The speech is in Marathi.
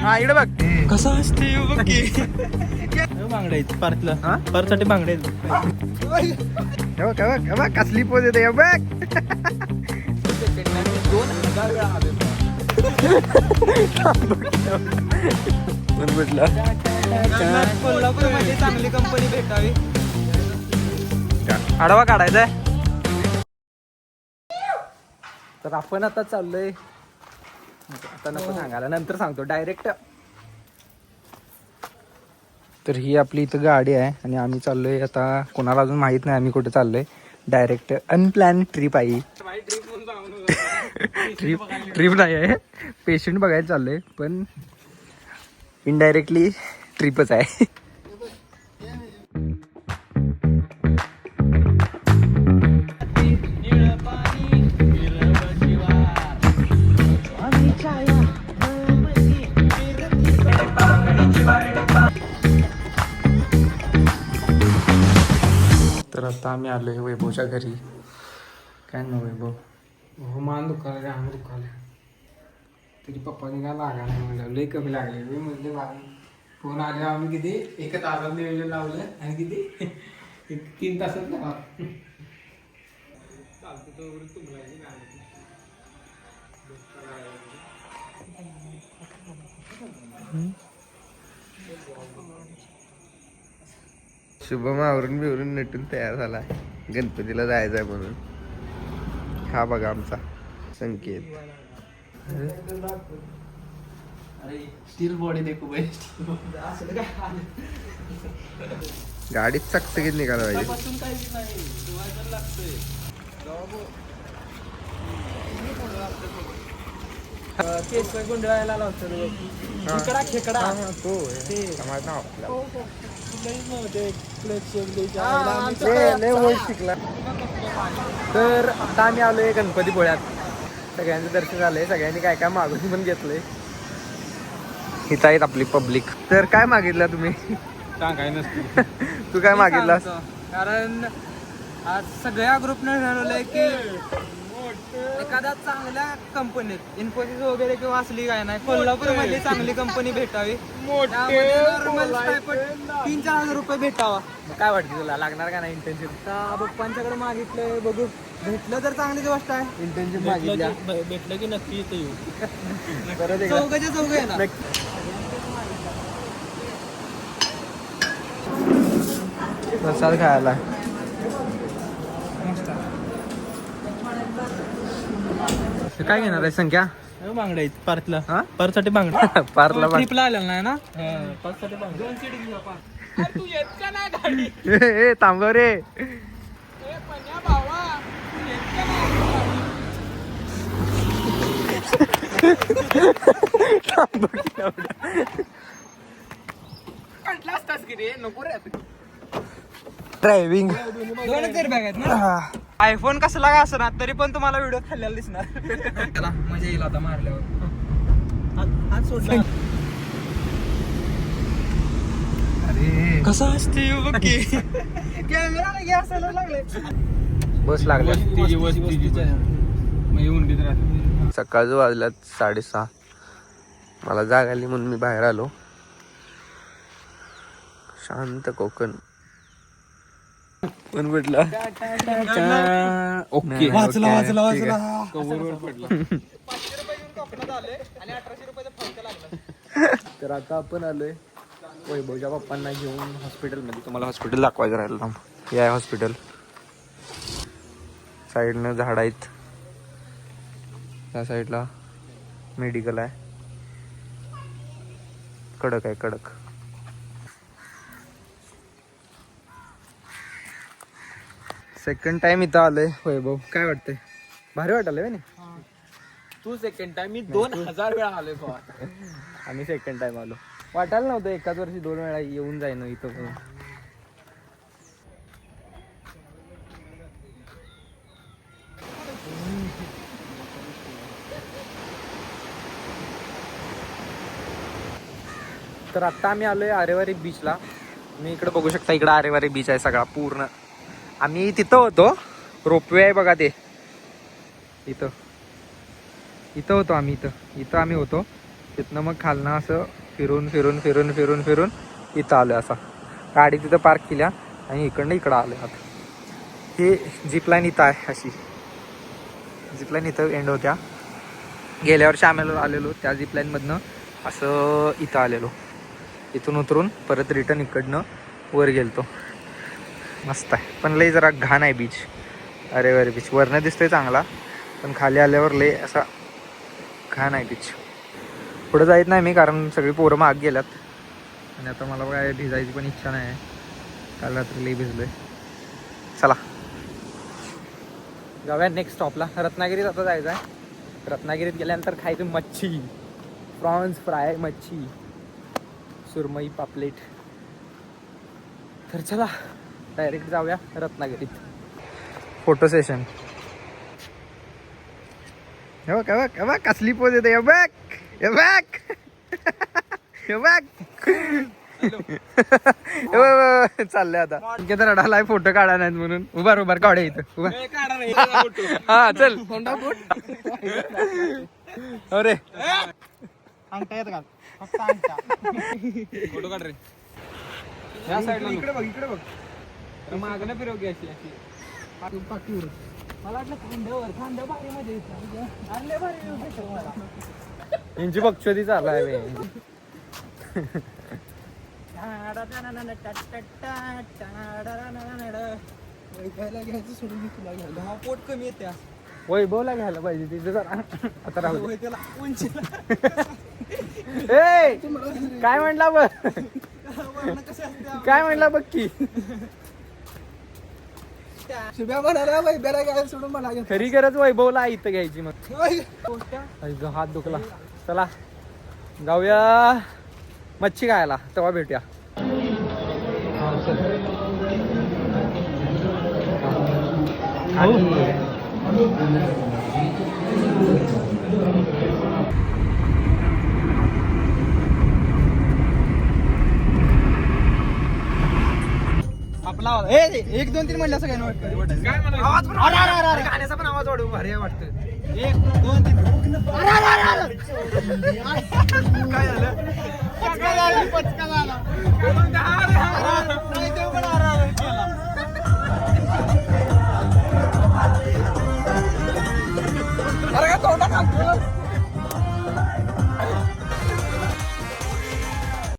हा इकडे बघ कसं असते बघ की बांगडे आहेत पार्कला पार्कसाठी बांगडे आहेत बघ कसली पोज येते हे बघ. 2000 वेळा आले कोल्हापूरमध्ये चांगली कंपनी भेटावी. आडवा काढायचा आहे. तर आपण आता चाललोय, आता नको सांगायला, नंतर सांगतो डायरेक्ट. तर ही आपली इथं गाडी आहे आणि आम्ही चाललोय आता, कोणाला अजून माहित नाही आम्ही कुठे चाललोय. डायरेक्ट अनप्लॅन ट्रिप आहे. ट्रिप नाही आहे, पेशंट बघायला चाललोय, पण इनडायरेक्टली ट्रिपच आहे. तर आता आम्ही आलोय वैभवच्या घरी. काय ना वैभव, हो मान दुखायला, अंग दुखायला, तरी पप्पाने काय लागा नाही म्हणलं, लई कमी लागले. मी म्हणजे फोन आले, आम्ही किती 1 तासात नियोजन लावलं आणि किती 3 तासात लावा चालतं तो तुम्हाला शुभम आवरून बिवरून नटून तयार झाला, गणपतीला जायचंय म्हणून. हा बघा आमचा संकेत. स्टील बॉडी देखो भाई. गाडीत चकचकीत निघाला पाहिजे. केस गुंडळायला लावतो खेकडा खेकडा तो समाज नाव शिकला. तर आता आम्ही आलोय गणपतीपुळ्यात. सगळ्यांचं दर्शन झालंय, सगळ्यांनी काय काय मागून पण घेतलंय. इथं आहेत आपली पब्लिक. तर काय मागितलं तुम्ही? काय नसतं. तू काय मागितलास? कारण आज सगळ्या ग्रुपने ठरवलंय की एखाद्या चांगल्या कंपनीत, इन्फोसिस वगैरे किंवा असली काय नाही, कोल्हापूरमध्ये चांगली कंपनी भेटावी. नॉर्मल 3-4 रुपये भेटावा. काय वाटतं तुला, लागणार का नाही इंटर्नशिप? पप्पांच्याकडे मागितलंय, बघू भेटलं तर चांगली गोष्ट आहे. इंटर्नशिप मागितल्या भेटलं की नक्की इथे येऊ. परत एकदा. चौघाच्या चौघ येणार. प्रसाद खायला. काय घेणार आहे संख्या? बांगडे आहेत पार्कला. हा? पार्कसाठी बांगडे. पार्कला ट्रिपला आलेला नाही ना, पार्कसाठी बांगडे. 2 सीट घेऊ आपण. तू येत का नाही गाडी? ए थांबव रे. ड्रायव्हिंग. आयफोन कसला का असणार तरी पण तुम्हाला व्हिडिओ खाल्लेला दिसणार. त्याला मजा येईल आता मारल्यावर. अरे कसं असते बघ की कॅमेरा असायला लागले. बस लागल्या. सकाळचं वाजल्यात 6:30. मला जाग आली म्हणून मी बाहेर आलो. शांत कोकण. पण भेटला. ओके. वाचला. कव्हरवर पडला. 500 रुपये घेऊन कोकणात आले आणि 1800 रुपयाचा फंक लागला. तर आता आपण आलोय वैभवच्या पप्पांना घेऊन हॉस्पिटलमध्ये. तुम्हाला हॉस्पिटल दाखवायचं राहिलं ना. हे आहे हॉस्पिटल. साईडनं झाड आहेत, त्या साईडला मेडिकल आहे. कडक आहे कडक. सेकंड टाइम इथं आलोय वैभव. काय वाटतंय? भारी वाटायलंय ना. तू सेकंड टाइम, मी 2000 वेळा आलोय बाबा. आम्ही सेकंड टाइम आलो. वाटायला नव्हतं एकाच वर्षी 2 वेळा येऊन जाईन इथं पण. तर आता आम्ही आलोय आरेवारी बीचला. मी इकडे बघू शकता, इकडे आरेवारी बीच आहे सगळा पूर्ण. आम्ही तिथं होतो, रोपवे आहे बघा ते इथं. इथं होतो आम्ही, इथं आम्ही होतो. तिथनं मग खालनं असं फिरून फिरून फिरून फिरून फिरून इथं आलं असा गाडी तिथं पार्क केल्या आणि इकडनं इकडं आलं आता हे झिपलाईन इथं आहे अशी झिपलाईन इथं एंड होत्या गेल्या वर्षी आम्ही आलेलो त्या झिपलाईनमधनं असं इथं आलेलो इथून उतरून परत रिटर्न इकडनं वर गेलतो मस्त आहे पण लई जरा घाण आहे बीच अरे बीच वरनं दिसतोय चांगला पण खाली आल्यावर लई असा घाण आहे बीच पुढं जायत नाही मी कारण सगळी पोरं माग गेल्यात आणि आता मला काय भिजायची पण इच्छा नाही आहे काल रात्री लई भिजलोय चला जाऊया नेक्स्ट स्टॉपला रत्नागिरीत आता जायचं आहे रत्नागिरीत गेल्यानंतर खायचं मच्छी प्रॉन्स फ्राय मच्छी सुरमई पापलेट तर चला डायरेक्ट जाऊया रत्नागिरीत फोटो सेशन हे बघ कसली पोज येते हे बघ चाललंय आता तर रडालाय फोटो काढा नाहीत म्हणून उभार काढा इथं उभा हा चल अरे फोटो काढ रे या साईडला इकडे बघ मागणं फिरव की अशी मला वाटलं खांद्यावर भारी मध्ये आणले भारी मला यांची बक्षोदी चालू आहे पोट कमी येते वैभवला घ्यायला पाहिजे तिथे जरा आता राहू दे. त्याला उंची ए काय म्हणला बघ काय म्हणला बघ की शुभ्या म्हणाला वैभ्याला घ्यायला सोडून मला घेतलं. खरी गरज वैभवला इथं घ्यायची मग जो हात दुखला चला जाऊया मच्छी खायला तेव्हा भेटूया आपला आवाज 1 2 3 म्हणलं सगळ्यांना वाटतं आवाज गाण्याचा पण आवाज वाढवू भारी वाटतं 1 2 3 काय झालं पचका झाला